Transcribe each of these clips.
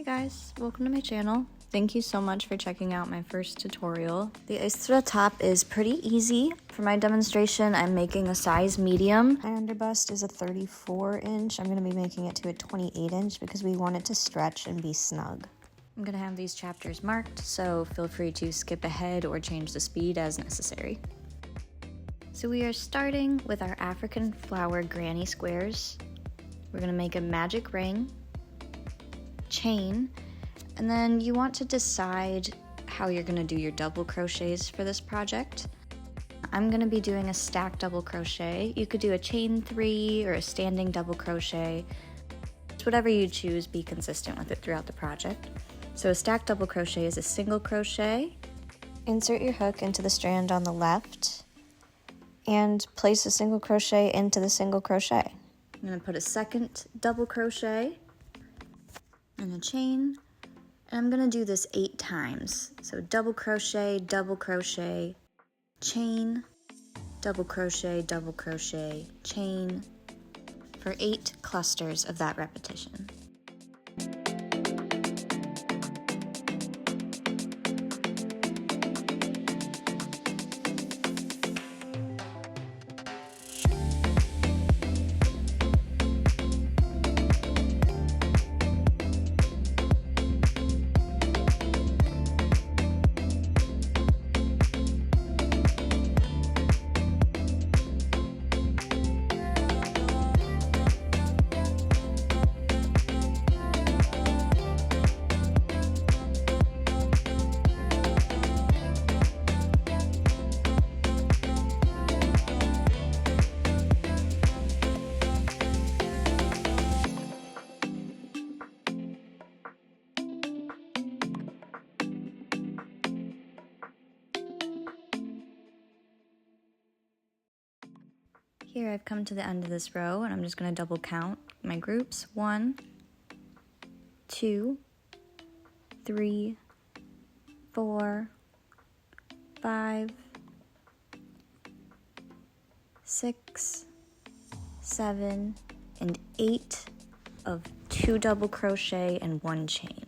Hey guys, welcome to my channel. Thank you so much for checking out my first tutorial. The Eostre top is pretty easy. For my demonstration, I'm making a size medium. My underbust is a 34 inch. I'm gonna be making it to a 28 inch because we want it to stretch and be snug. I'm gonna have these chapters marked, so feel free to skip ahead or change the speed as necessary. So we are starting with our African flower granny squares. We're gonna make a magic ring, chain, and then you want to decide how you're gonna do your double crochets for this project. I'm gonna be doing a stacked double crochet. You could do a chain 3 or a standing double crochet. It's whatever you choose, be consistent with it throughout the project. So a stacked double crochet is a single crochet. Insert your hook into the strand on the left and place a single crochet into the single crochet. I'm gonna put a second double crochet and a chain, and I'm gonna do this 8 times. So double crochet, chain, double crochet, chain, for 8 clusters of that repetition. Here I've come to the end of this row and I'm just going to double count my groups. 1, 2, 3, 4, 5, 6, 7, and 8 of 2 double crochet and 1 chain.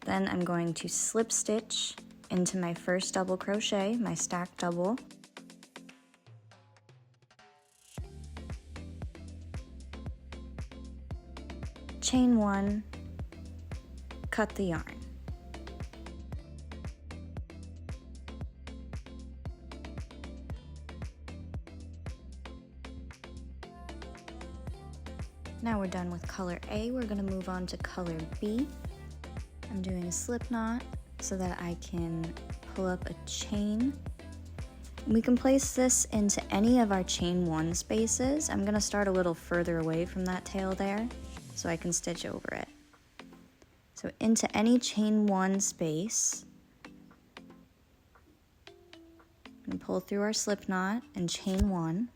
Then I'm going to slip stitch into my first double crochet, my stacked double. Chain 1, cut the yarn. Now we're done with color A, we're going to move on to color B. I'm doing a slip knot so that I can pull up a chain. We can place this into any of our chain 1 spaces. I'm going to start a little further away from that tail there, so I can stitch over it. So into any chain 1 space, and pull through our slip knot and chain 1.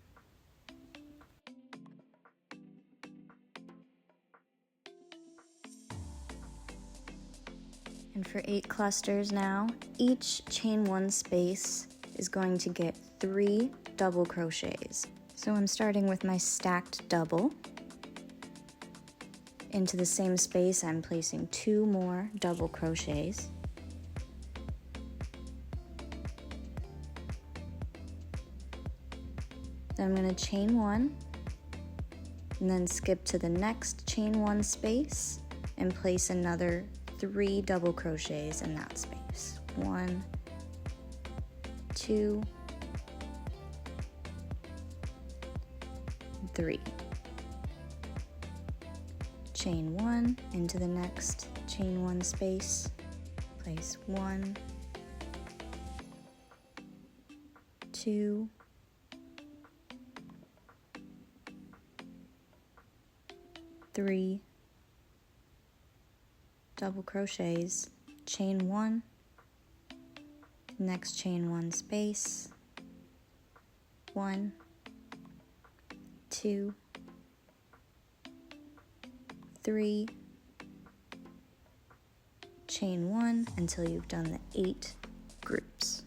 And for 8 clusters now, each chain 1 space is going to get 3 double crochets. So I'm starting with my stacked double. Into the same space, I'm placing 2 more double crochets. Then I'm going to chain 1, and then skip to the next chain 1 space and place another 3 double crochets in that space. 1, 2, 3. Chain 1 into the next chain 1 space, place 1, 2, 3, double crochets, chain 1, next chain 1 space, 1, 2, 3, chain 1 until you've done the 8 groups.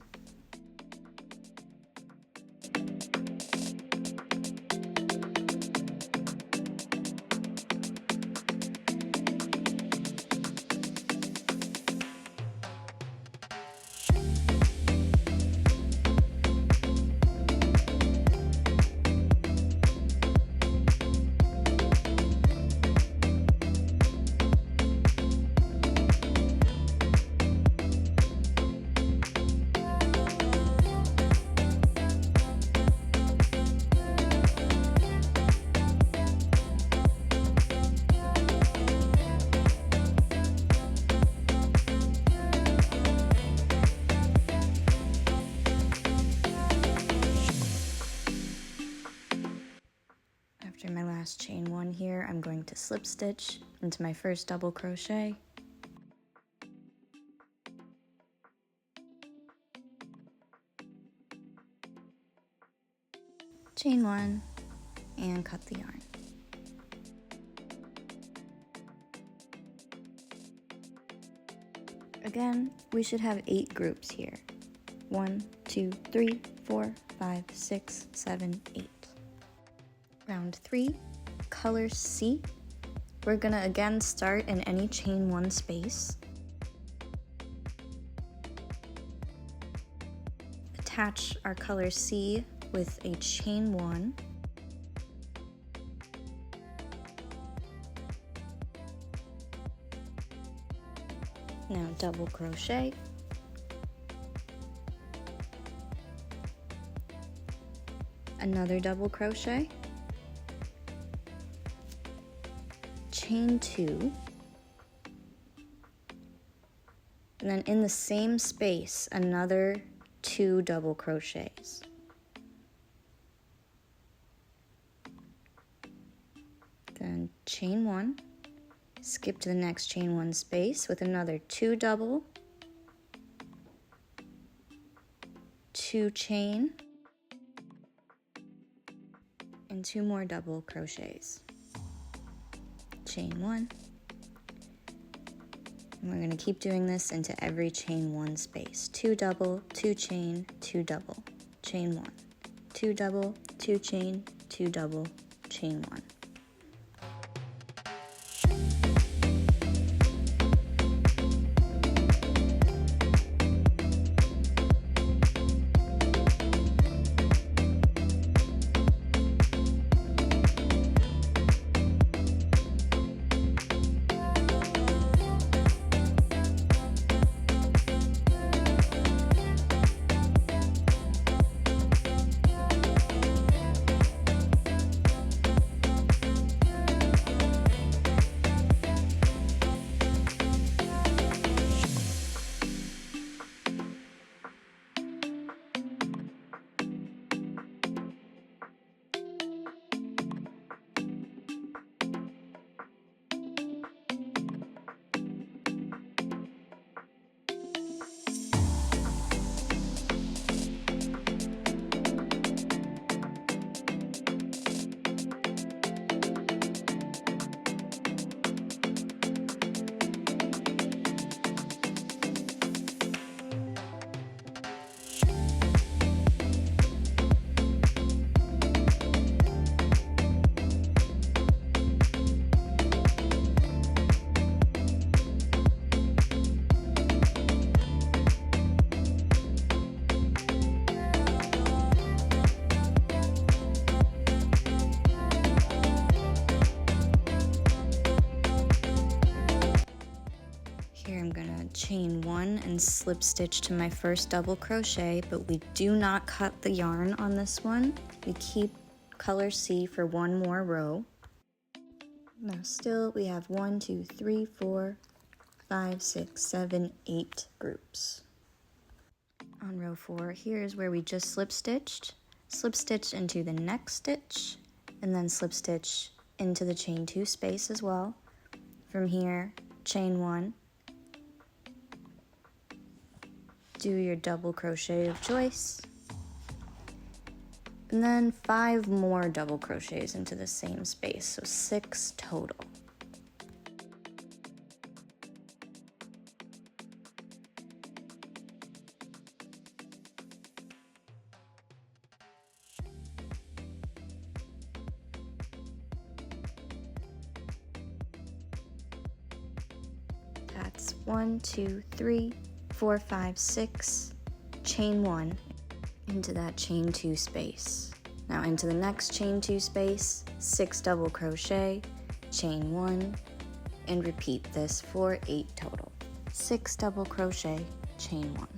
one here, I'm going to slip stitch into my first double crochet, chain one, and cut the yarn. Again, we should have 8 groups here. 1, 2, 3, 4, 5, 6, 7, 8. Round 3, color C. We're gonna again start in any chain 1 space. Attach our color C with a chain 1. Now double crochet. Another double crochet. Chain 2. And then in the same space, another 2 double crochets. Then chain 1. Skip to the next chain 1 space with another 2 double, 2 chain, and 2 more double crochets. Chain 1. And we're going to keep doing this into every chain 1 space. 2 double, 2 chain, 2 double, chain 1, 2 double, 2 chain, 2 double, chain 1. Chain 1 and slip stitch to my first double crochet, but we do not cut the yarn on this one. We keep color C for 1 more row. Now still we have 1, 2, 3, 4, 5, 6, 7, 8 groups. On row 4, here's where we just slip stitched into the next stitch, and then slip stitch into the chain 2 space as well. From here, chain 1, do your double crochet of choice, and then 5 more double crochets into the same space, so 6 total. That's 1, 2, 3, 4, 5, 6, chain 1 into that chain 2 space. Now into the next chain 2 space, 6 double crochet, chain 1, and repeat this for 8 total. 6 double crochet, chain 1.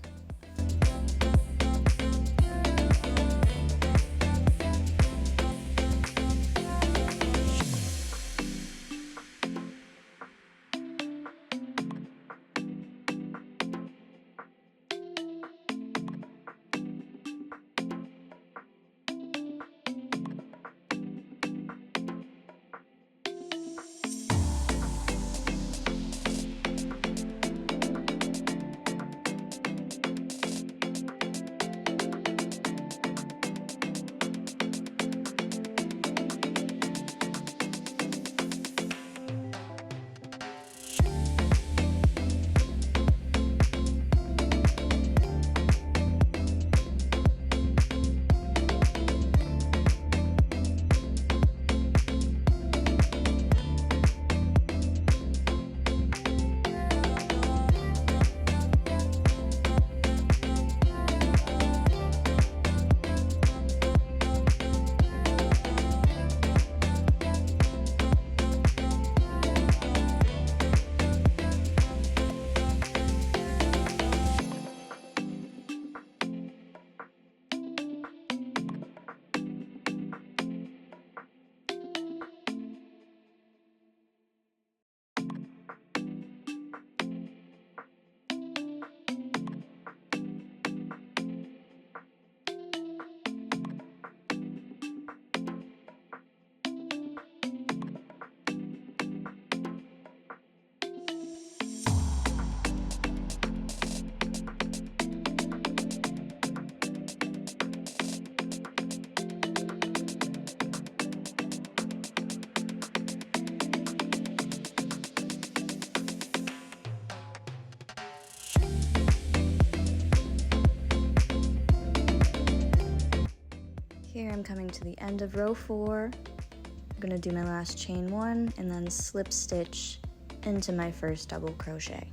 I'm coming to the end of row 4. I'm gonna do my last chain 1 and then slip stitch into my first double crochet.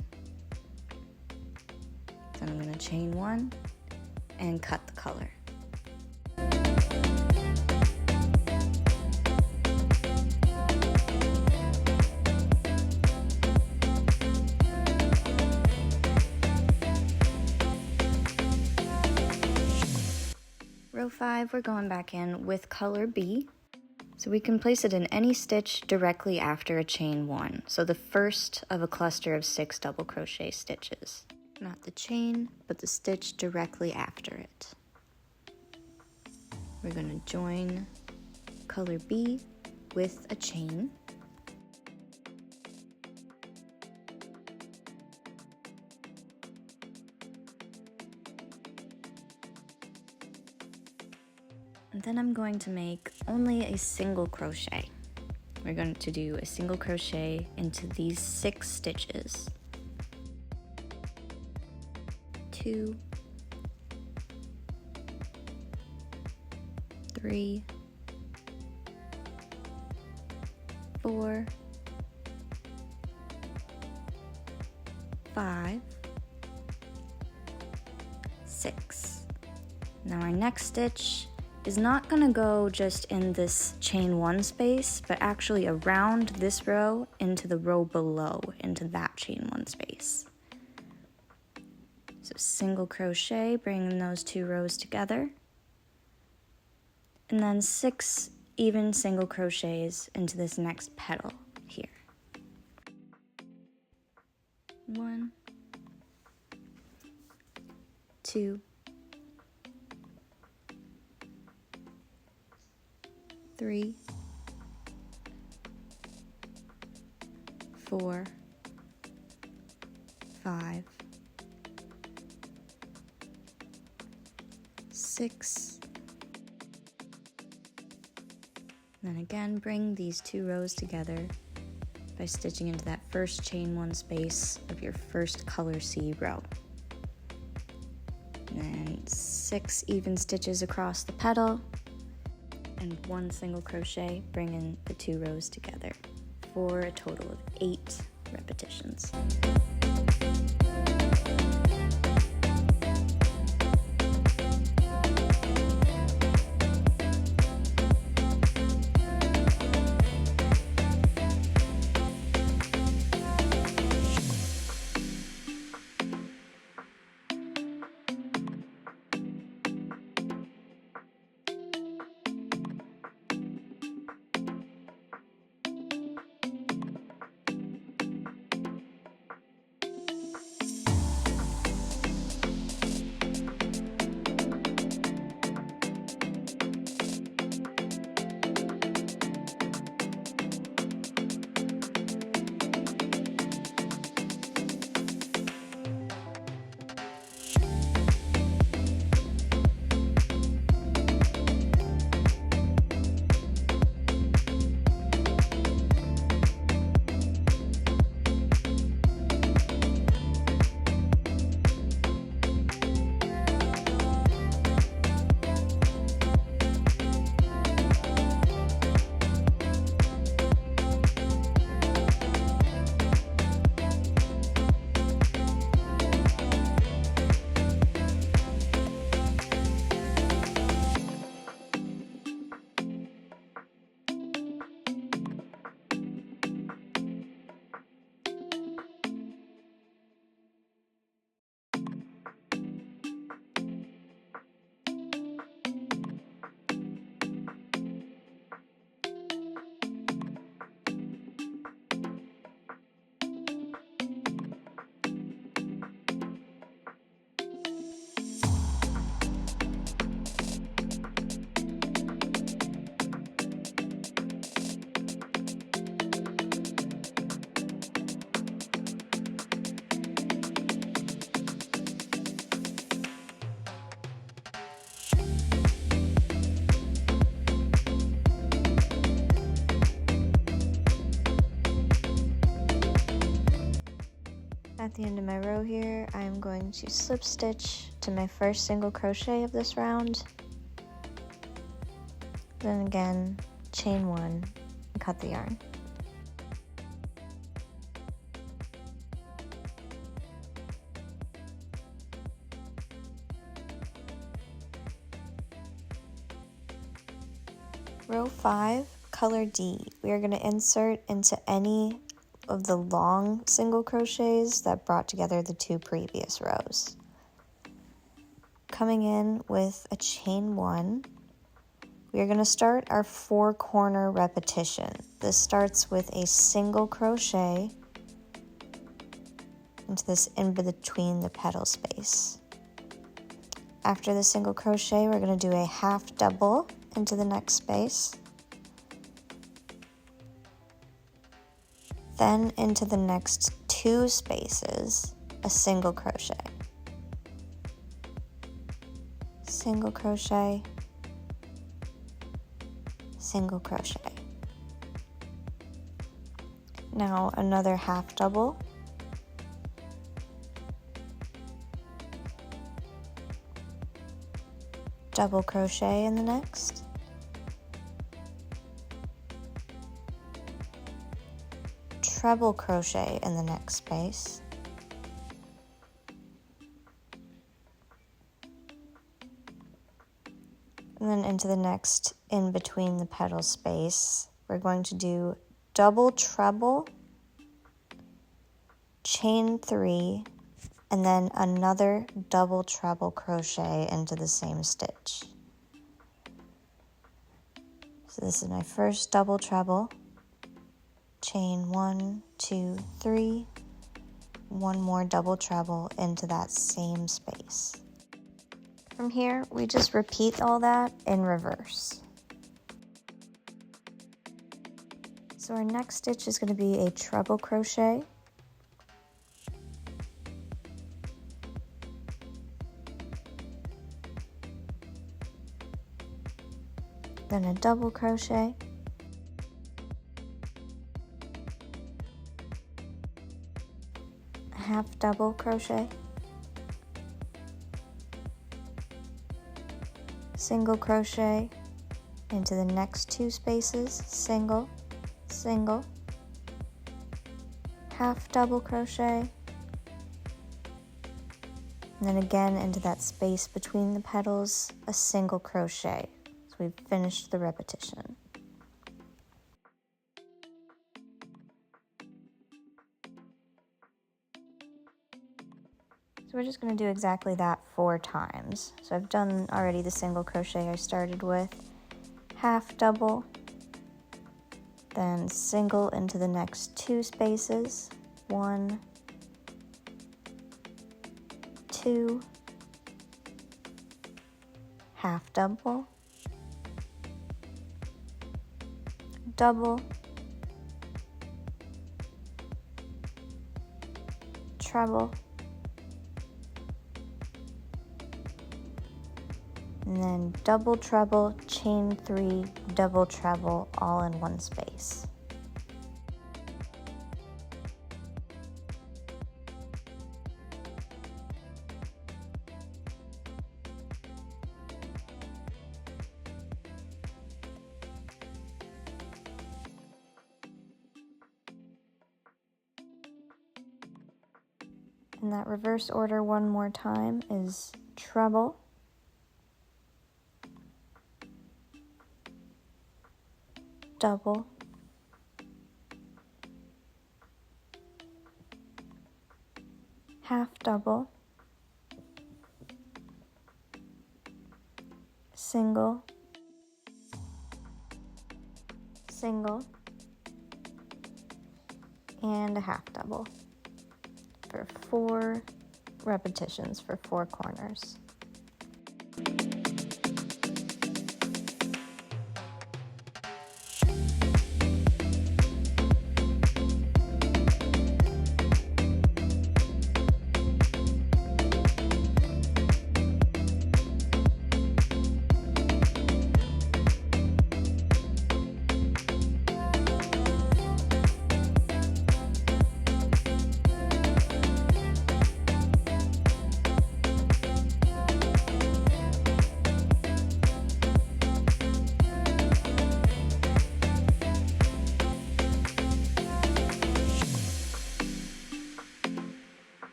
Then I'm gonna chain 1 and cut the color. Row 5, we're going back in with color B. So we can place it in any stitch directly after a chain 1. So the first of a cluster of 6 double crochet stitches. Not the chain, but the stitch directly after it. We're going to join color B with a chain. And then I'm going to make only a single crochet. We're going to do a single crochet into these 6 stitches. 2, 3, 4, 5, 6. Now our next stitch is not going to go just in this chain 1 space, but actually around this row into the row below, into that chain 1 space. So single crochet, bringing those 2 rows together, and then 6 even single crochets into this next petal here. 1, 2, 3, 4, 5, 6. Then again, bring these 2 rows together by stitching into that first chain 1 space of your first color C row. And then 6 even stitches across the petal, and 1 single crochet, bringing the 2 rows together for a total of 8 repetitions. At the end of my row here, I am going to slip stitch to my first single crochet of this round, Then again, chain 1 and cut the yarn. Row 5, color D. We are going to insert into any of the long single crochets that brought together the 2 previous rows. Coming in with a chain 1, we are going to start our 4-corner repetition. This starts with a single crochet into this in between the petal space. After the single crochet, we're going to do a half double into the next space, then into the next 2 spaces, a single crochet, single crochet, single crochet. Now another half double, double crochet in the next, treble crochet in the next space, and then into the next in between the petal space, we're going to do double treble, chain 3, and then another double treble crochet into the same stitch. So this is my first double treble, chain 1, 2, 3, one more double treble into that same space. From here, we just repeat all that in reverse. So our next stitch is going to be a treble crochet, then a double crochet, a half double crochet, single crochet into the next 2 spaces, single, single, half double crochet, and then again into that space between the petals, a single crochet. So we've finished the repetition. So we're just going to do exactly that 4 times. So I've done already the single crochet I started with, half double, then single into the next 2 spaces, 1, 2, half double, double, treble, and then double treble, chain 3, double treble, all in one space. And that reverse order one more time is treble, double, half double, single, single, and a half double for 4 repetitions for 4 corners.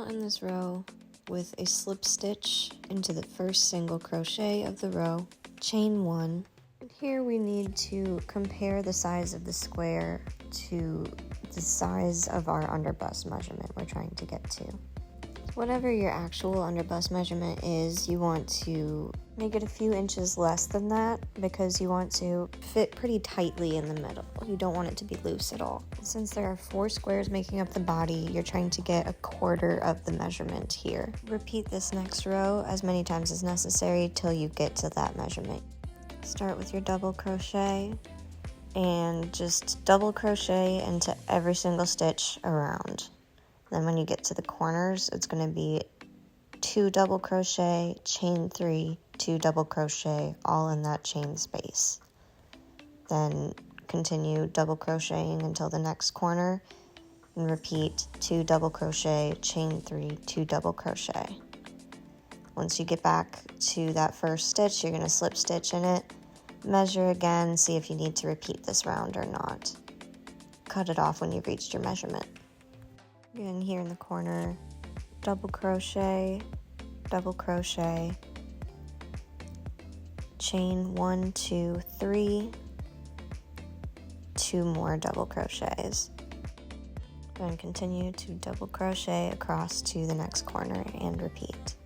I'll end this row with a slip stitch into the first single crochet of the row, chain 1. And here we need to compare the size of the square to the size of our underbust measurement we're trying to get to. Whatever your actual underbust measurement is, you want to make it a few inches less than that because you want to fit pretty tightly in the middle. You don't want it to be loose at all. Since there are 4 squares making up the body, you're trying to get a quarter of the measurement here. Repeat this next row as many times as necessary till you get to that measurement. Start with your double crochet and just double crochet into every single stitch around. Then when you get to the corners, it's going to be 2 double crochet, chain 3, 2 double crochet, all in that chain space. Then continue double crocheting until the next corner and repeat 2 double crochet, chain 3, 2 double crochet. Once you get back to that first stitch, you're going to slip stitch in it, measure again, see if you need to repeat this round or not. Cut it off when you've reached your measurement. Again, here in the corner, double crochet, chain 1, 2, 3, 2 more double crochets. Then continue to double crochet across to the next corner and repeat.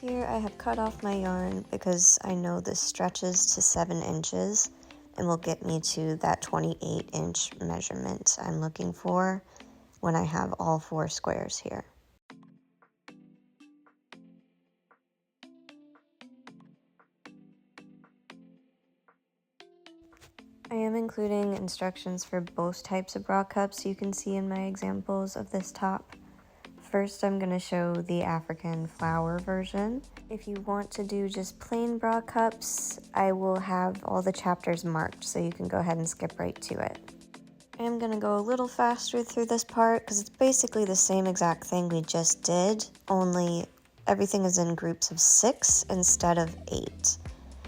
Here I have cut off my yarn because I know this stretches to 7 inches and will get me to that 28-inch measurement I'm looking for when I have all 4 squares here. I am including instructions for both types of bra cups you can see in my examples of this top. First, I'm going to show the African flower version. If you want to do just plain bra cups, I will have all the chapters marked so you can go ahead and skip right to it. I am going to go a little faster through this part because it's basically the same exact thing we just did, only everything is in groups of 6 instead of 8.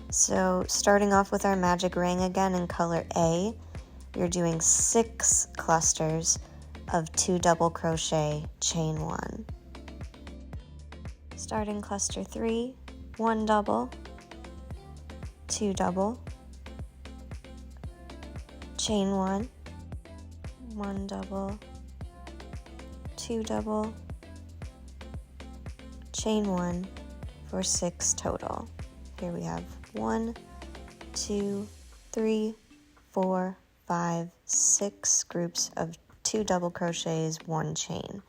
So starting off with our magic ring again in color A, you're doing 6 clusters of 2 double crochet, chain 1. Starting cluster 3, 1 double, 2 double, chain 1, 1 double, 2 double, chain 1 for 6 total. Here we have 1, 2, 3, 4, 5, 6 groups of 2 double crochets, 1 chain.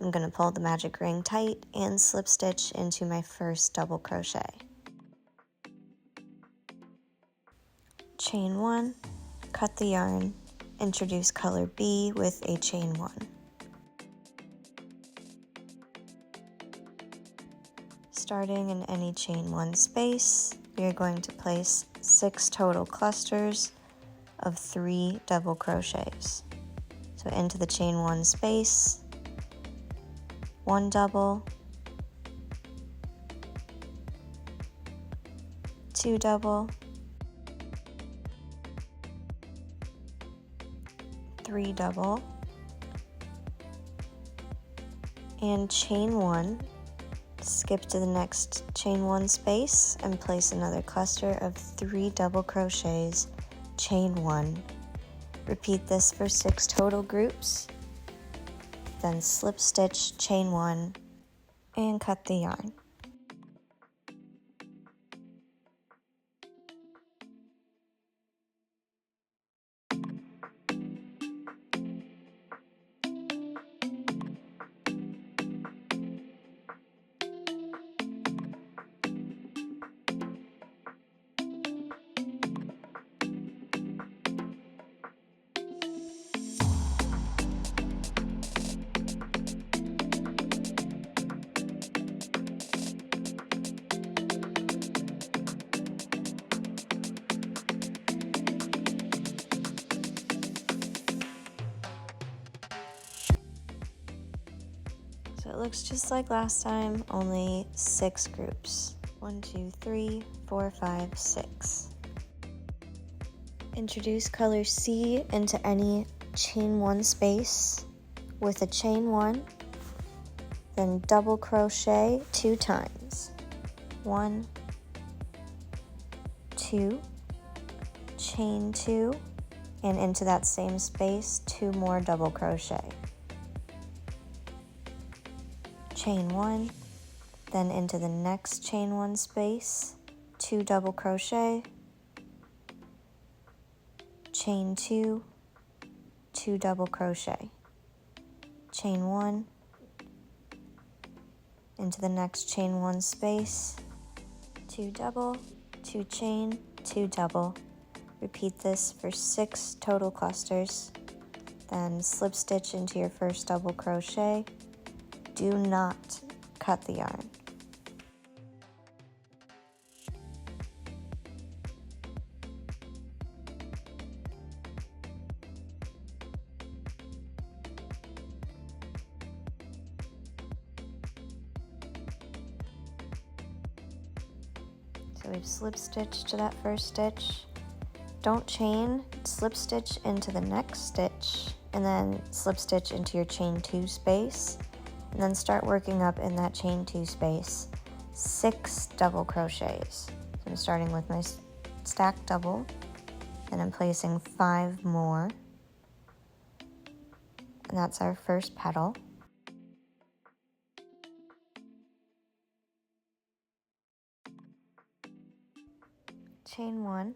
I'm going to pull the magic ring tight and slip stitch into my first double crochet. Chain 1, cut the yarn, introduce color B with a chain 1. Starting in any chain 1 space, we are going to place 6 total clusters of 3 double crochets. So into the chain 1 space, 1 double, 2 double, 3 double, and chain 1. Skip to the next chain 1 space and place another cluster of 3 double crochets, chain 1. Repeat this for 6 total groups, then slip stitch, chain 1, and cut the yarn. So it looks just like last time, only 6 groups. 1, 2, 3, 4, 5, 6. Introduce color C into any chain 1 space with a chain 1, then double crochet 2 times. 1, 2, chain 2, and into that same space, 2 more double crochet. Chain 1, then into the next chain 1 space, 2 double crochet, chain 2, 2 double crochet, chain 1, into the next chain 1 space, 2 double, 2 chain, 2 double. Repeat this for 6 total clusters, then slip stitch into your first double crochet. Do not cut the yarn. So we've slip stitched to that first stitch. Don't chain, slip stitch into the next stitch, and then slip stitch into your chain 2 space. And then start working up in that chain 2 space, 6 double crochets. So I'm starting with my stacked double, and I'm placing 5 more, and that's our first petal. Chain 1,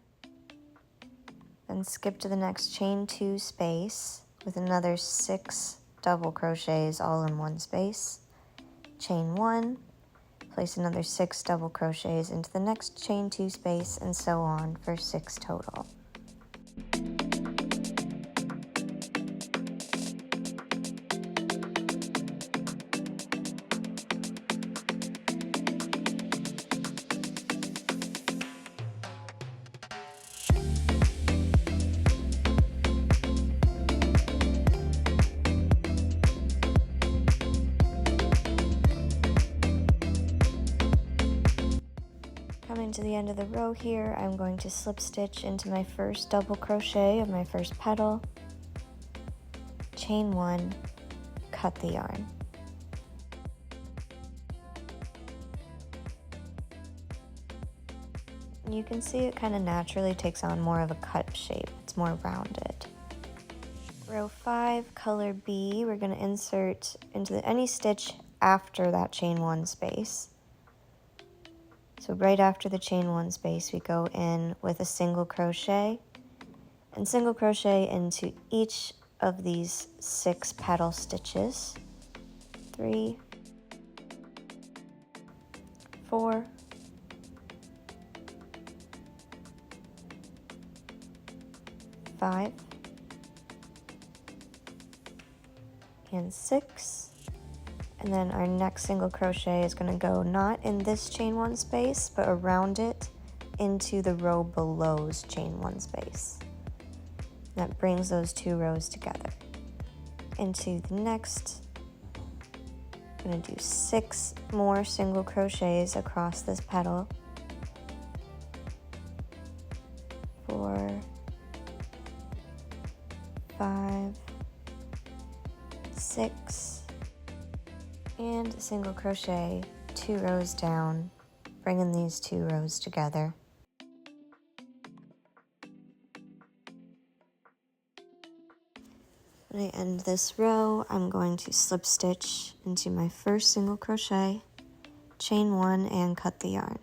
then skip to the next chain 2 space with another 6 double crochets all in one space. Chain 1, place another 6 double crochets into the next chain 2 space, and so on for 6 total. to the end of the row here, I'm going to slip stitch into my first double crochet of my first petal, chain 1, cut the yarn. You can see it kind of naturally takes on more of a cut shape. It's more rounded. Row 5, color B, we're going to insert into any stitch after that chain 1 space. So right after the chain 1 space, we go in with a single crochet and single crochet into each of these 6 petal stitches. 3, 4, 5, and 6. And then our next single crochet is going to go not in this chain 1 space, but around it into the row below's chain 1 space. That brings those 2 rows together. Into the next, I'm going to do 6 more single crochets across this petal. 4, 5, 6, and a single crochet 2 rows down, bringing these 2 rows together. When I end this row, I'm going to slip stitch into my first single crochet, chain 1, and cut the yarn.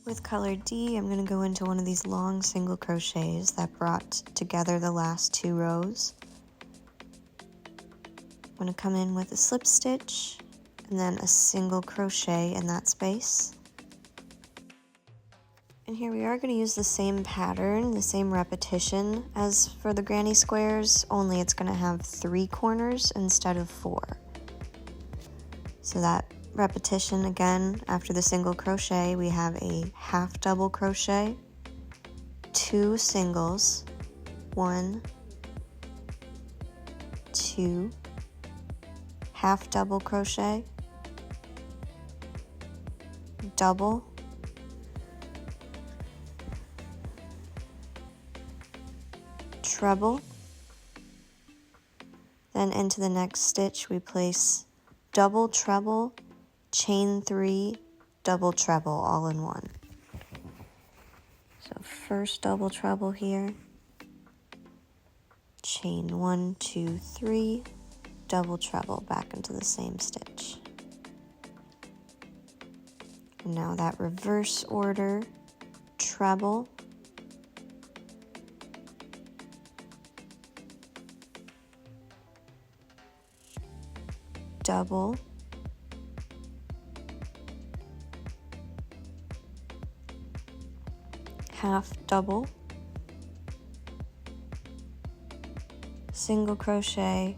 With color D, I'm going to go into one of these long single crochets that brought together the last 2 rows. I'm going to come in with a slip stitch and then a single crochet in that space. And here we are going to use the same pattern, the same repetition as for the granny squares, only it's going to have 3 corners instead of 4. So that repetition again, after the single crochet, we have a half double crochet, 2 singles, 1, 2, half double crochet, double, treble. Then into the next stitch we place double treble, chain 3, double treble all in one. So first double treble here, chain 1, 2, 3, double treble back into the same stitch. And now that reverse order, treble, double, half double, single crochet,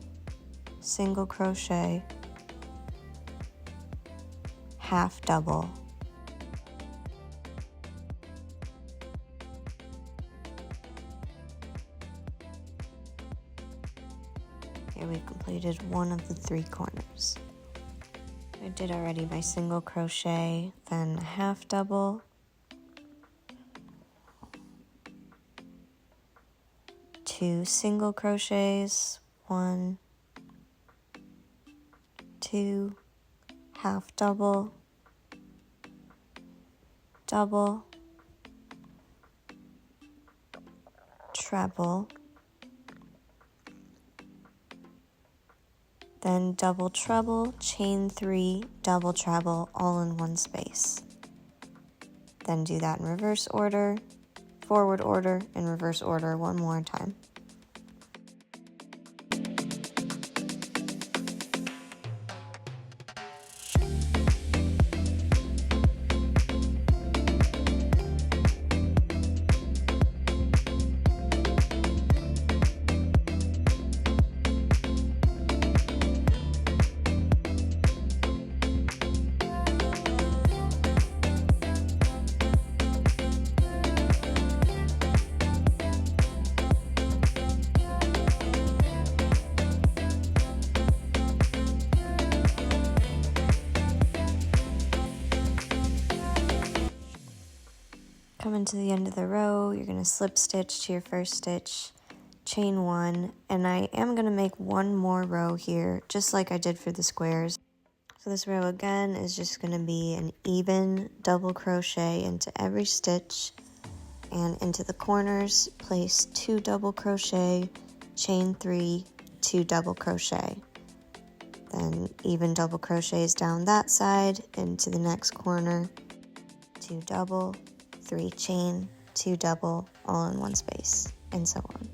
half double. Here we've completed one of the 3 corners. I did already my single crochet, then half double, 2 single crochets, 1, 2, half double, double, treble, then double treble, chain 3, double treble, all in one space. Then do that in reverse order, forward order, and reverse order one more time. Coming to the end of the row, you're going to slip stitch to your first stitch, chain 1, and I am going to make one more row here, just like I did for the squares. So this row again is just going to be an even double crochet into every stitch, and into the corners, place 2 double crochet, chain 3, 2 double crochet. Then even double crochets down that side, into the next corner, 2 double, 3 chain, 2 double, all in one space, and so on.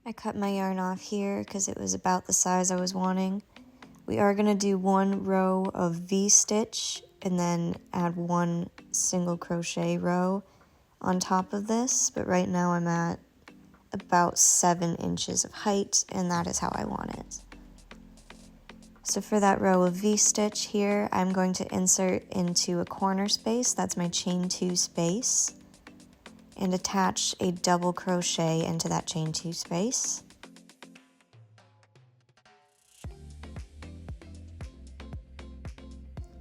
I cut my yarn off here because it was about the size I was wanting. We are going to do one row of V-stitch and then add one single crochet row on top of this, but right now I'm at about 7 inches of height, and that is how I want it. So for that row of V-stitch here, I'm going to insert into a corner space, that's my chain 2 space, and attach a double crochet into that chain 2 space.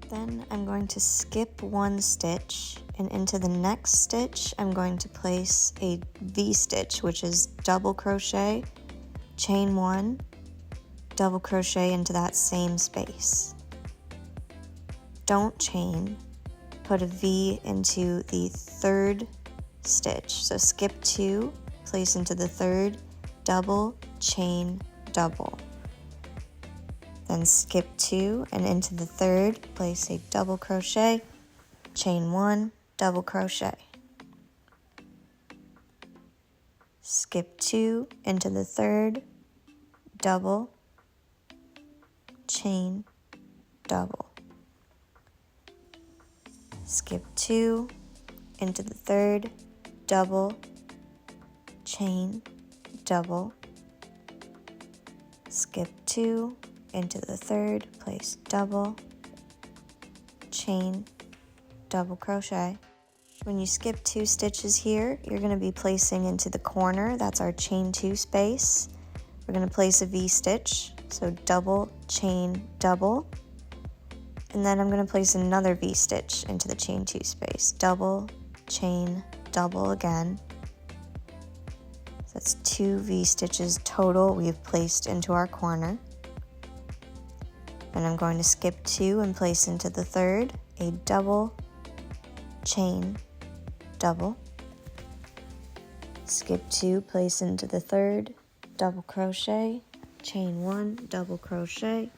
Then I'm going to skip 1 stitch, and into the next stitch I'm going to place a V-stitch, which is double crochet, chain 1, double crochet into that same space. Don't chain, put a V into the 3rd stitch. So skip 2, place into the 3rd, double, chain, double. Then skip 2 and into the 3rd, place a double crochet, chain 1, double crochet. Skip 2 into the 3rd, double, chain, double. Skip 2 into the 3rd, double, chain, double. Skip 2 into the 3rd, place double, chain, double crochet. When you skip 2 stitches here, you're going to be placing into the corner, that's our chain 2 space. We're going to place a V-stitch, so double, chain, double. And then I'm going to place another V-stitch into the chain 2 space, double, chain, double again. So that's 2 V-stitches total we've placed into our corner. And I'm going to skip 2 and place into the 3rd a double, chain, double. Skip 2, place into the 3rd, double crochet, chain 1, double crochet,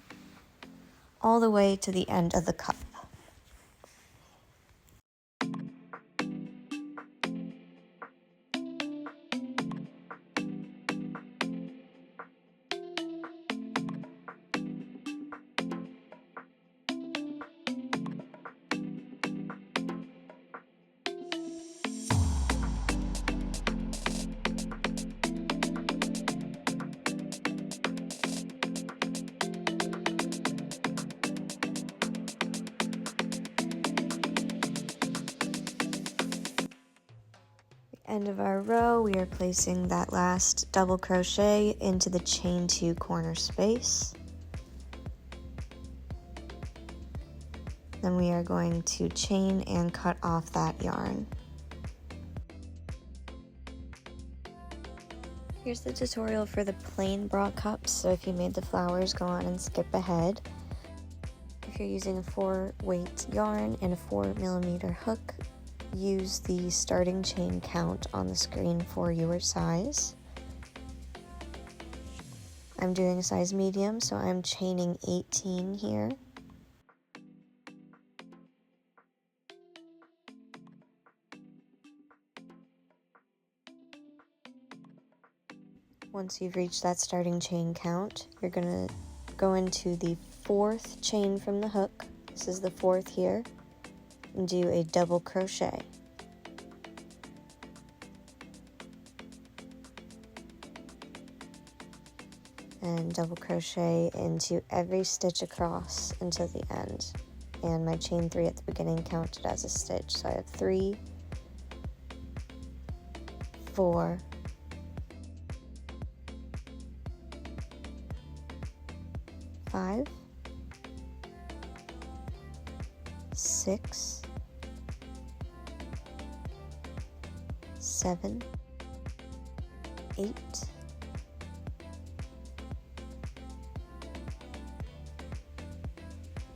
all the way to the end of the cup. End of our row, we are placing that last double crochet into the chain 2 corner space. Then we are going to chain and cut off that yarn. Here's the tutorial for the plain bra cups, so if you made the flowers, go on and skip ahead. If you're using a 4-weight yarn and a 4mm hook, use the starting chain count on the screen for your size. I'm doing a size medium, so I'm chaining 18 here. Once you've reached that starting chain count, you're going to go into the 4th chain from the hook. This is the 4th here, and do a double crochet. And double crochet into every stitch across until the end. And my chain 3 at the beginning counted as a stitch. So I have 3, 4, 5, 6, 7, 8,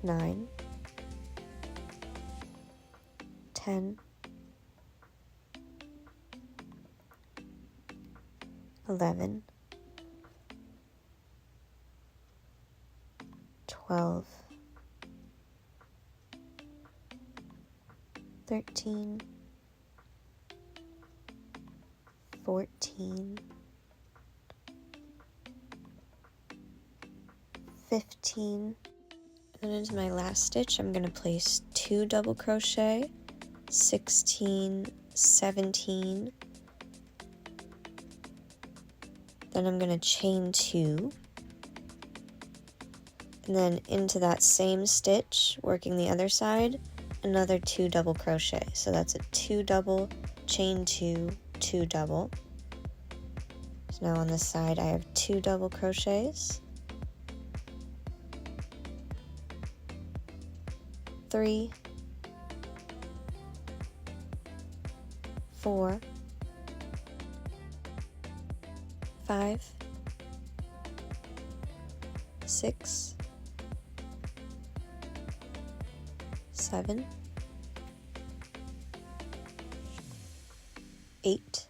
9, 10, 11, 12, 13, 14, 15, and into my last stitch I'm going to place 2 double crochet, 16, 17, then I'm going to chain 2, and then into that same stitch, working the other side, another 2 double crochet. So that's a 2 double, chain 2, 2 double. So now on this side I have 2 double crochets, 3, 4, 5, 6, 7, 8,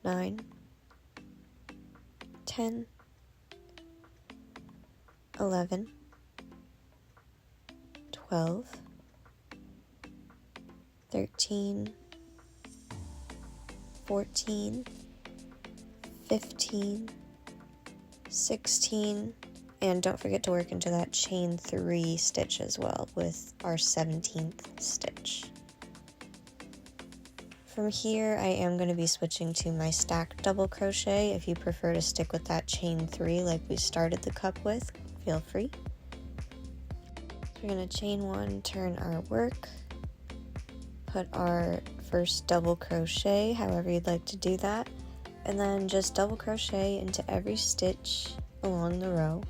9, 10, 11, 12, 13, 14, 15, 16, and don't forget to work into that chain 3 stitch as well with our 17th stitch. From here I am going to be switching to my stacked double crochet. If you prefer to stick with that chain 3 like we started the cup with, feel free. So we're going to chain 1, turn our work, put our first double crochet, however you'd like to do that, and then just double crochet into every stitch along the row.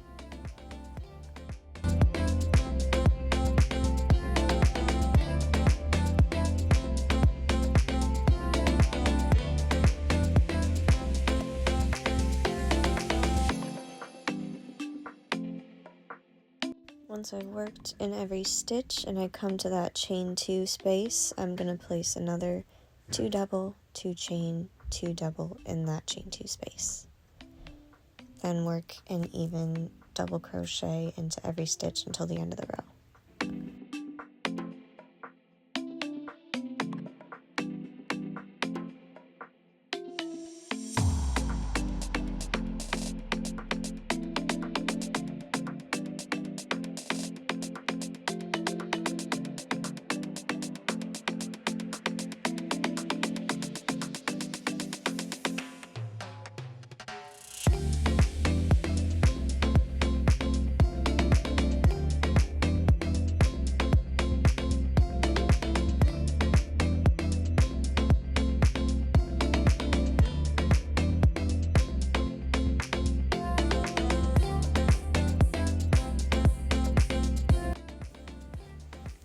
Once I've worked in every stitch and I come to that chain 2 space, I'm going to place another 2 double, 2 chain, 2 double in that chain 2 space. Then work an even double crochet into every stitch until the end of the row.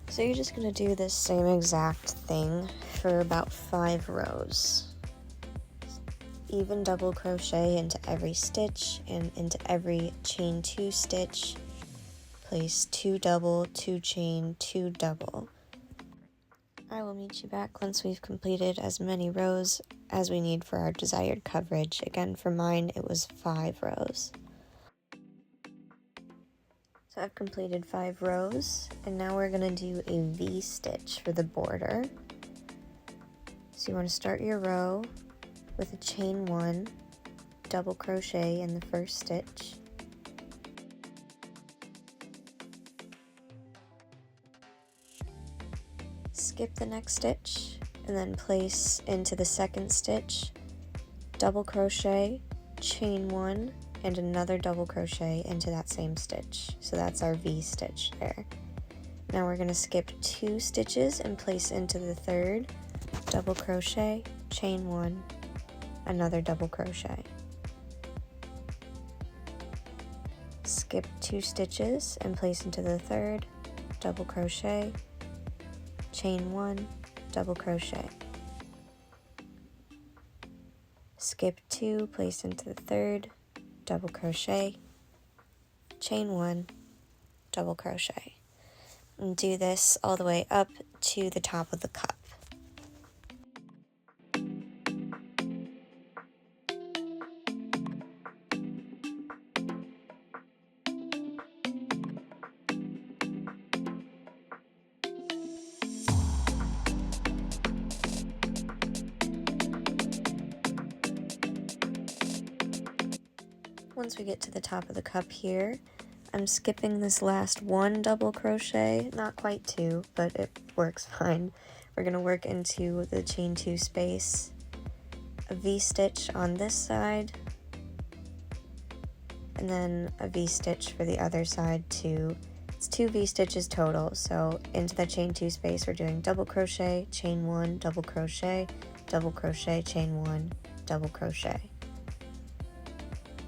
So you're just going to do this same exact thing for about 5 rows. Even double crochet into every stitch and into every chain 2 stitch. Place 2 double, 2 chain, 2 double. I will meet you back once we've completed as many rows as we need for our desired coverage. Again, for mine it was 5 rows. So I've completed 5 rows, and now we're going to do a V-stitch for the border. So you want to start your row with a chain 1, double crochet in the first stitch. Skip the next stitch and then place into the second stitch, double crochet, chain 1, and another double crochet into that same stitch. So that's our V stitch there. Now we're going to skip 2 stitches and place into the third, double crochet, chain 1, another double crochet. Skip 2 stitches and place into the third, double crochet, chain 1, double crochet. Skip 2, place into the third, double crochet, chain 1, double crochet. And do this all the way up to the top of the cup. Once we get to the top of the cup here, I'm skipping this last 1 double crochet, not quite 2, but it works fine. We're going to work into the chain 2 space, a V-stitch on this side, and then a V-stitch for the other side too. It's 2 V-stitches total, so into the chain 2 space we're doing double crochet, chain 1, double crochet, chain 1, double crochet.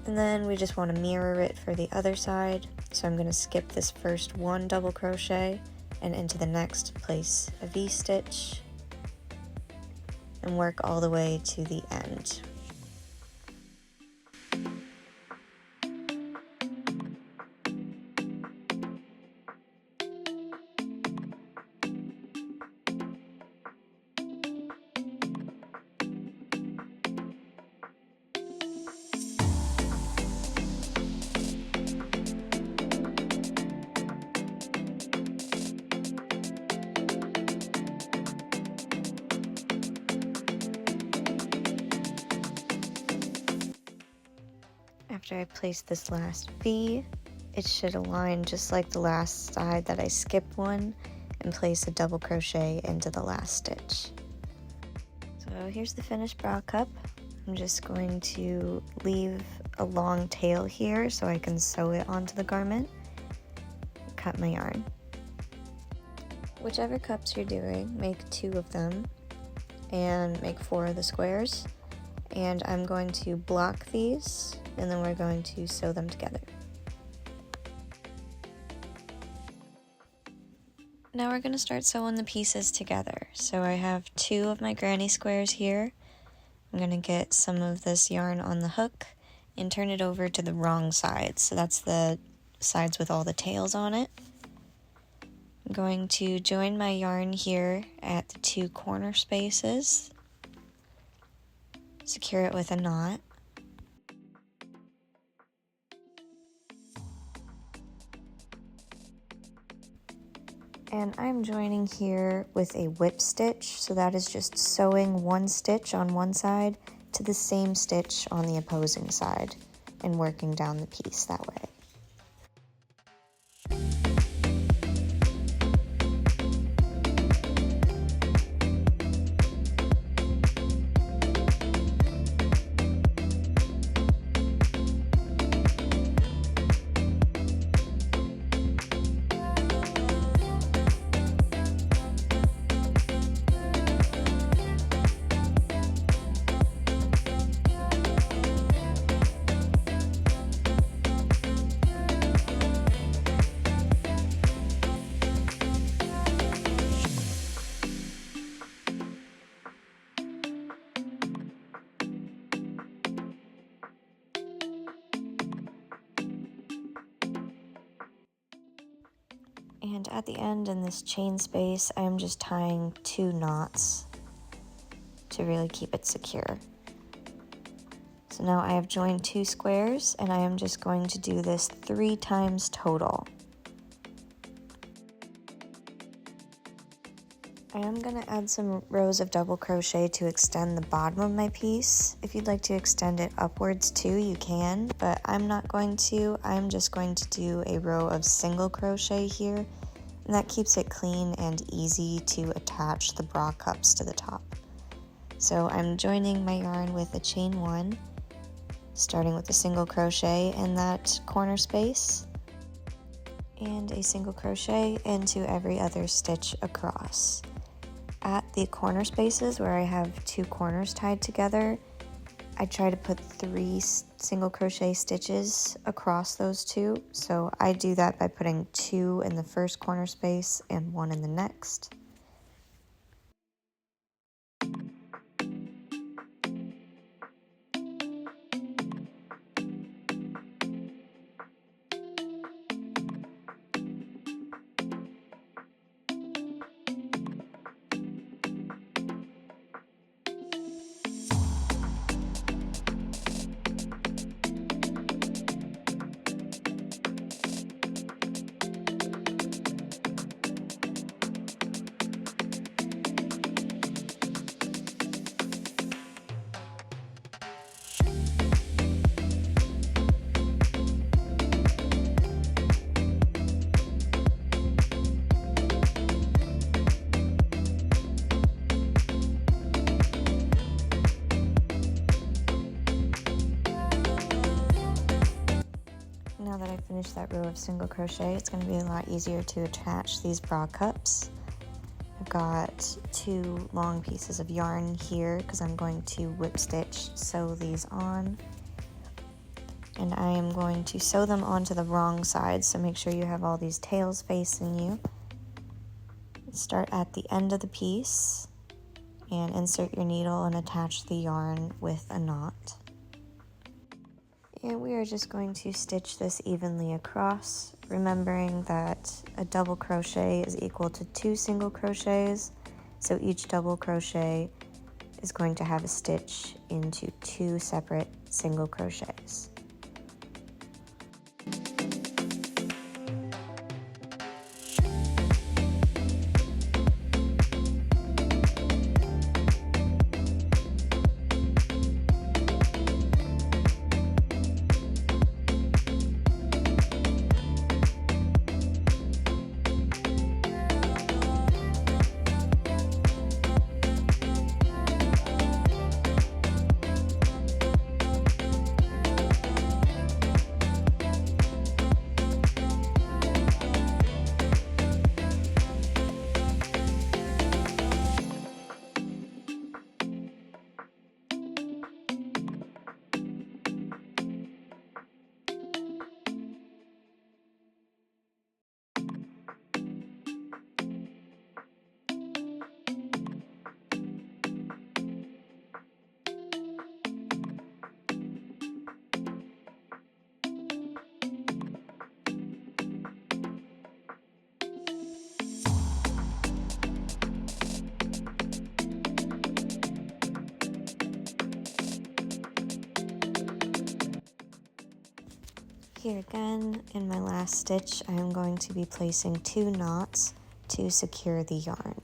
And then we just want to mirror it for the other side, so I'm going to skip this first 1 double crochet and into the next place a V-stitch and work all the way to the end. After I place this last V, it should align just like the last side that I skipped one and place a double crochet into the last stitch. So here's the finished brow cup. I'm just going to leave a long tail here so I can sew it onto the garment. Cut my yarn. Whichever cups you're doing, make 2 of them and make 4 of the squares. And I'm going to block these and then we're going to sew them together. Now we're going to start sewing the pieces together. So I have 2 of my granny squares here. I'm going to get some of this yarn on the hook and turn it over to the wrong side. So that's the sides with all the tails on it. I'm going to join my yarn here at the 2 corner spaces. Secure it with a knot. And I'm joining here with a whip stitch, so that is just sewing 1 stitch on one side to the same stitch on the opposing side and working down the piece that way. And at the end in this chain space, I'm just tying 2 knots to really keep it secure. So now I have joined 2 squares and I am just going to do this 3 times total. I am going to add some rows of double crochet to extend the bottom of my piece. If you'd like to extend it upwards too, you can, but I'm not going to. I'm just going to do a row of single crochet here, and that keeps it clean and easy to attach the bra cups to the top. So I'm joining my yarn with a chain 1, starting with a single crochet in that corner space, and a single crochet into every other stitch across. At the corner spaces where I have 2 corners tied together, I try to put 3 single crochet stitches across those 2. So I do that by putting 2 in the first corner space and 1 in the next. Now that I finished that row of single crochet, it's going to be a lot easier to attach these bra cups. I've got 2 long pieces of yarn here because I'm going to whip stitch sew these on. And I am going to sew them onto the wrong side, so make sure you have all these tails facing you. Start at the end of the piece and insert your needle and attach the yarn with a knot. And we are just going to stitch this evenly across, remembering that a double crochet is equal to 2 single crochets, so each double crochet is going to have a stitch into 2 separate single crochets. Here again, in my last stitch, I am going to be placing 2 knots to secure the yarn.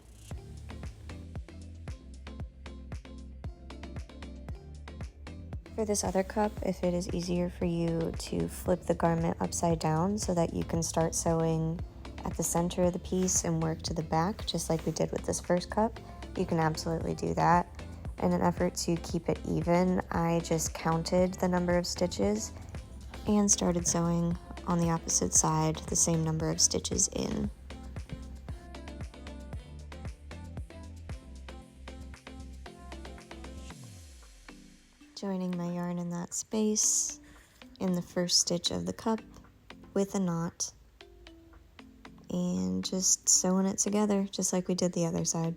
For this other cup, if it is easier for you to flip the garment upside down so that you can start sewing at the center of the piece and work to the back, just like we did with this first cup, you can absolutely do that. In an effort to keep it even, I just counted the number of stitches and started sewing on the opposite side the same number of stitches in. Joining my yarn in that space in the first stitch of the cup with a knot and just sewing it together just like we did the other side.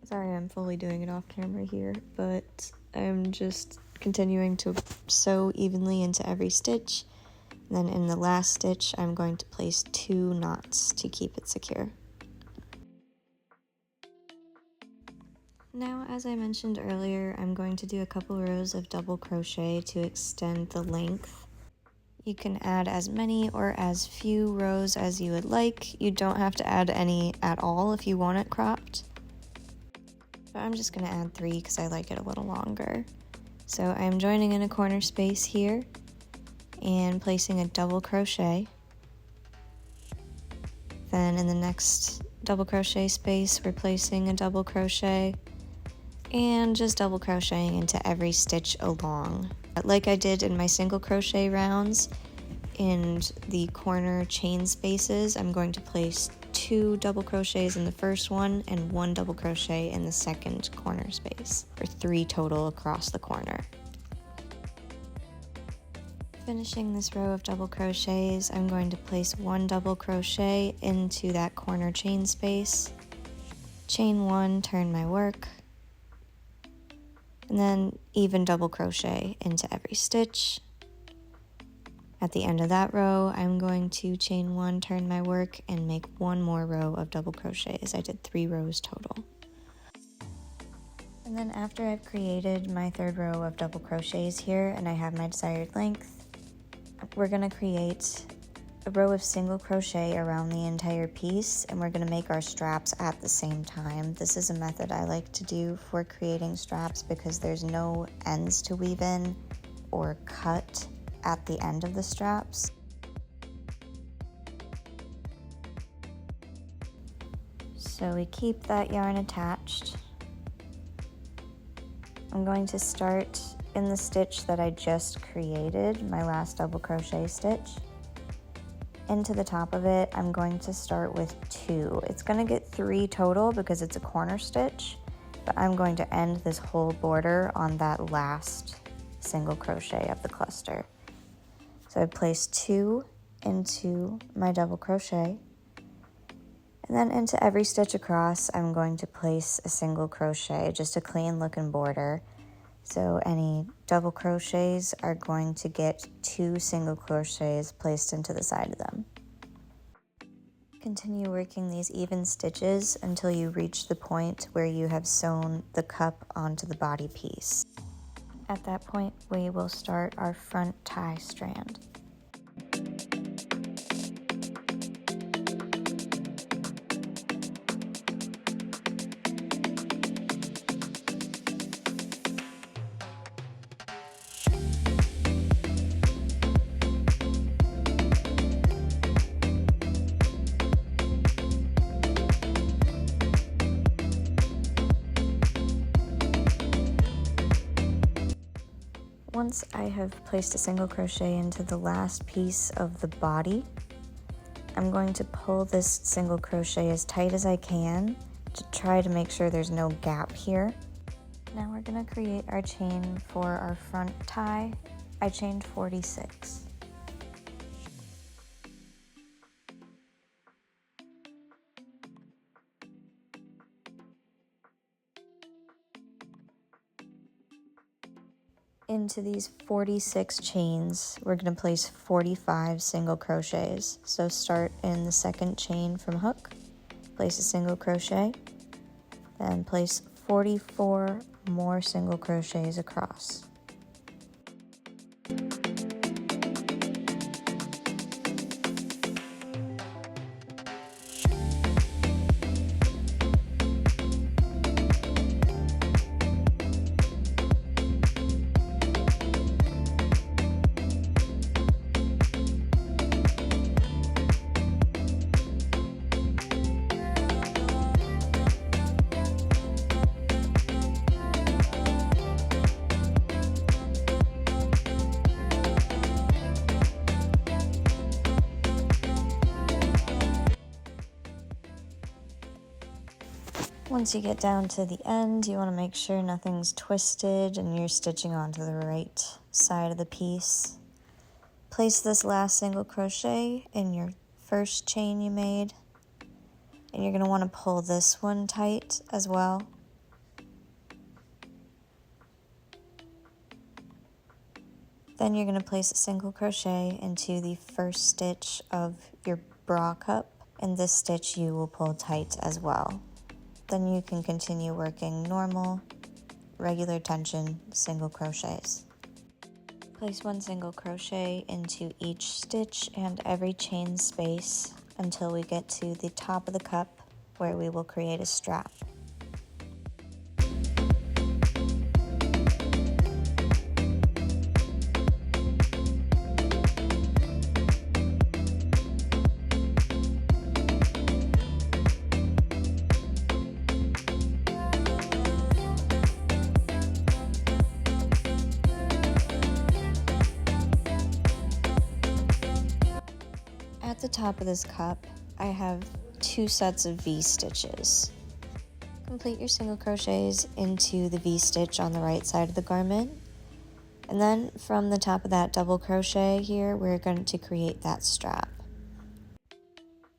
Sorry, I'm fully doing it off camera here, but I'm just continuing to sew evenly into every stitch. And then in the last stitch, I'm going to place 2 knots to keep it secure. Now, as I mentioned earlier, I'm going to do a couple rows of double crochet to extend the length. You can add as many or as few rows as you would like. You don't have to add any at all if you want it cropped. But I'm just going to add 3 because I like it a little longer. So I'm joining in a corner space here and placing a double crochet. Then in the next double crochet space, we're placing a double crochet and just double crocheting into every stitch along. Like I did in my single crochet rounds, in the corner chain spaces, I'm going to place 2 double crochets in the first one and 1 double crochet in the second corner space, for 3 total across the corner. Finishing this row of double crochets, I'm going to place 1 double crochet into that corner chain space, chain 1, turn my work, and then even double crochet into every stitch. At the end of that row, I'm going to chain 1, turn my work, and make 1 more row of double crochets. I did 3 rows total. And then after I've created my 3rd row of double crochets here and I have my desired length, we're going to create a row of single crochet around the entire piece, and we're going to make our straps at the same time. This is a method I like to do for creating straps because there's no ends to weave in or cut at the end of the straps. So we keep that yarn attached. I'm going to start in the stitch that I just created, my last double crochet stitch. Into the top of it, I'm going to start with 2. It's going to get 3 total because it's a corner stitch, but I'm going to end this whole border on that last single crochet of the cluster. So I place 2 into my double crochet, and then into every stitch across, I'm going to place a single crochet, just a clean looking border. So any double crochets are going to get 2 single crochets placed into the side of them. Continue working these even stitches until you reach the point where you have sewn the cup onto the body piece. At that point, we will start our front tie strand. Once I have placed a single crochet into the last piece of the body, I'm going to pull this single crochet as tight as I can to try to make sure there's no gap here. Now we're going to create our chain for our front tie. I chained 46. Into these 46 chains, we're going to place 45 single crochets. So start in the second chain from hook, place a single crochet, then place 44 more single crochets across. Once you get down to the end, you want to make sure nothing's twisted and you're stitching onto the right side of the piece. Place this last single crochet in your first chain you made, and you're going to want to pull this one tight as well Then you're going to place a single crochet into the first stitch of your bra cup, and this stitch you will pull tight as well. Then you can continue working normal, regular tension single crochets. Place one single crochet into each stitch and every chain space until we get to the top of the cup where we will create a strap. At the top of this cup, I have 2 sets of V-stitches. Complete your single crochets into the V-stitch on the right side of the garment, and then from the top of that double crochet here, we're going to create that strap.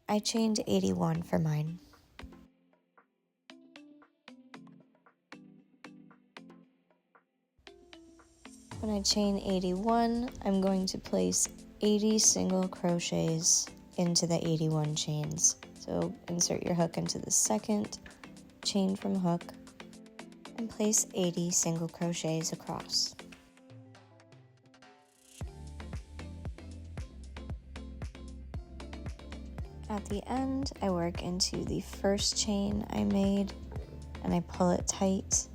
I chained 81 for mine. When I chain 81, I'm going to place 80 single crochets into the 81 chains. So insert your hook into the second, chain from hook, and place 80 single crochets across. At the end, I work into the first chain I made, and I pull it tight.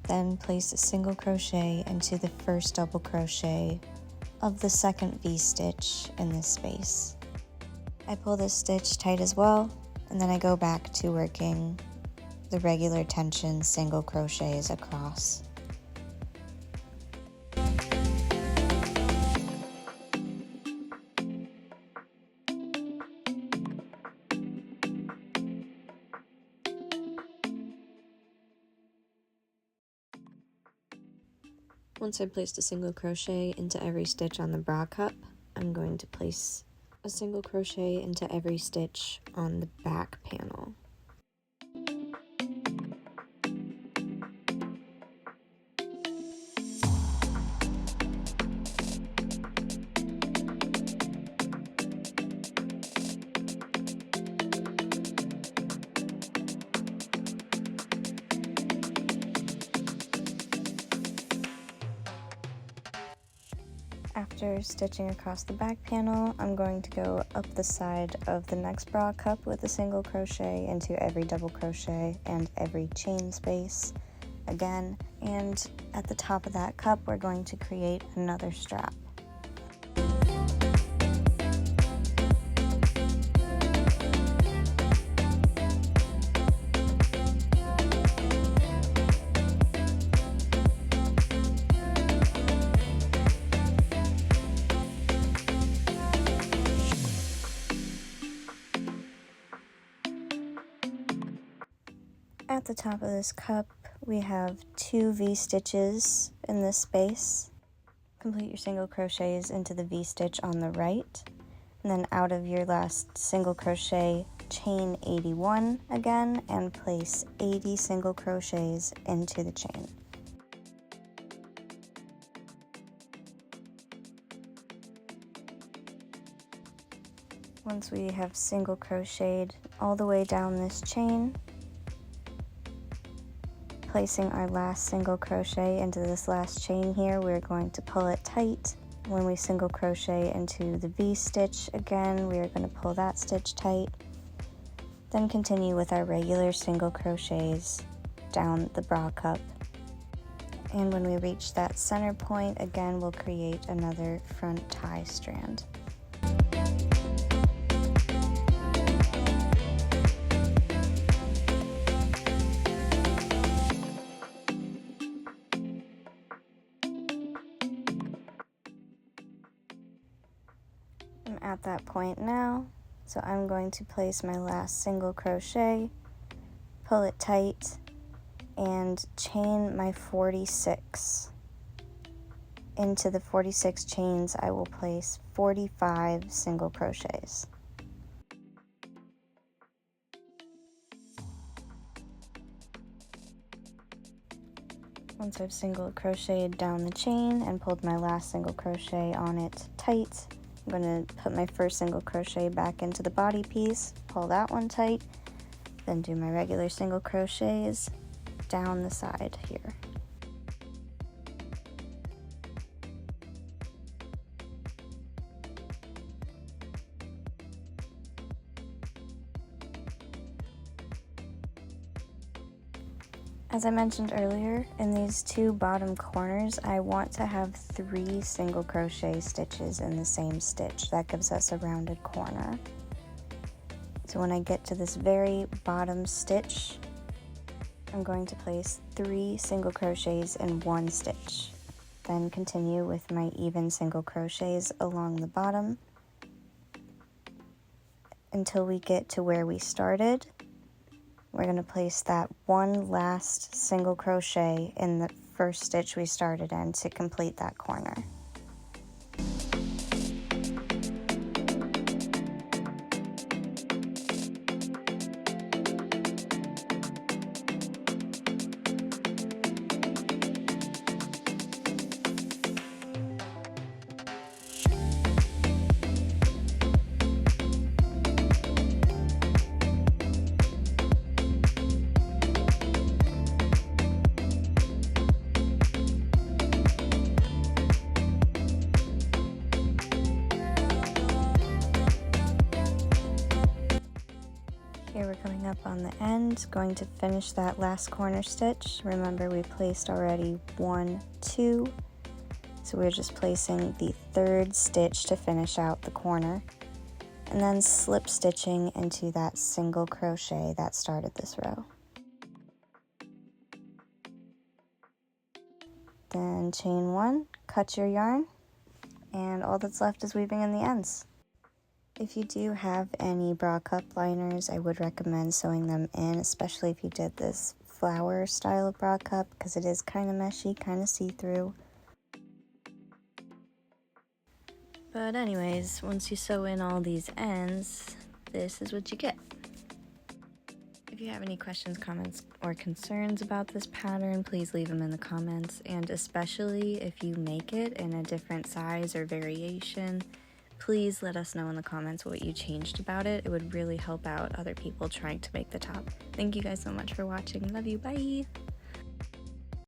Then place a single crochet into the first double crochet of the second V-stitch in this space. I pull this stitch tight as well, and then I go back to working the regular tension single crochets across. Once I've placed a single crochet into every stitch on the bra cup, I'm going to place a single crochet into every stitch on the back panel. After stitching across the back panel, I'm going to go up the side of the next bra cup with a single crochet into every double crochet and every chain space again, and at the top of that cup we're going to create another strap. At the top of this cup, we have 2 V-stitches in this space. Complete your single crochets into the V-stitch on the right, and then out of your last single crochet, chain 81 again, and place 80 single crochets into the chain. Once we have single crocheted all the way down this chain, placing our last single crochet into this last chain here, we're going to pull it tight. When we single crochet into the V-stitch again, we are going to pull that stitch tight. Then continue with our regular single crochets down the bra cup. And when we reach that center point, again, we'll create another front tie strand. I'm at that point now, so I'm going to place my last single crochet, pull it tight, and chain my 46. Into the 46 chains, I will place 45 single crochets. Once I've single crocheted down the chain and pulled my last single crochet on it tight, I'm going to put my first single crochet back into the body piece, pull that one tight, then do my regular single crochets down the side here. As I mentioned earlier, in these two bottom corners, I want to have 3 single crochet stitches in the same stitch. That gives us a rounded corner. So when I get to this very bottom stitch, I'm going to place 3 single crochets in one stitch. Then continue with my even single crochets along the bottom until we get to where we started. We're going to place that one last single crochet in the first stitch we started in to complete that corner. Here we're coming up on the end, going to finish that last corner stitch. Remember, we placed already 1, 2, so we're just placing the 3rd stitch to finish out the corner, and then slip stitching into that single crochet that started this row. Then chain 1, cut your yarn, and all that's left is weaving in the ends. If you do have any bra cup liners, I would recommend sewing them in, especially if you did this flower style of bra cup, because it is kind of meshy, kind of see-through. But anyways, once you sew in all these ends, this is what you get. If you have any questions, comments, or concerns about this pattern, please leave them in the comments, and especially if you make it in a different size or variation, please let us know in the comments what you changed about it. It would really help out other people trying to make the top. Thank you guys so much for watching. Love you. Bye!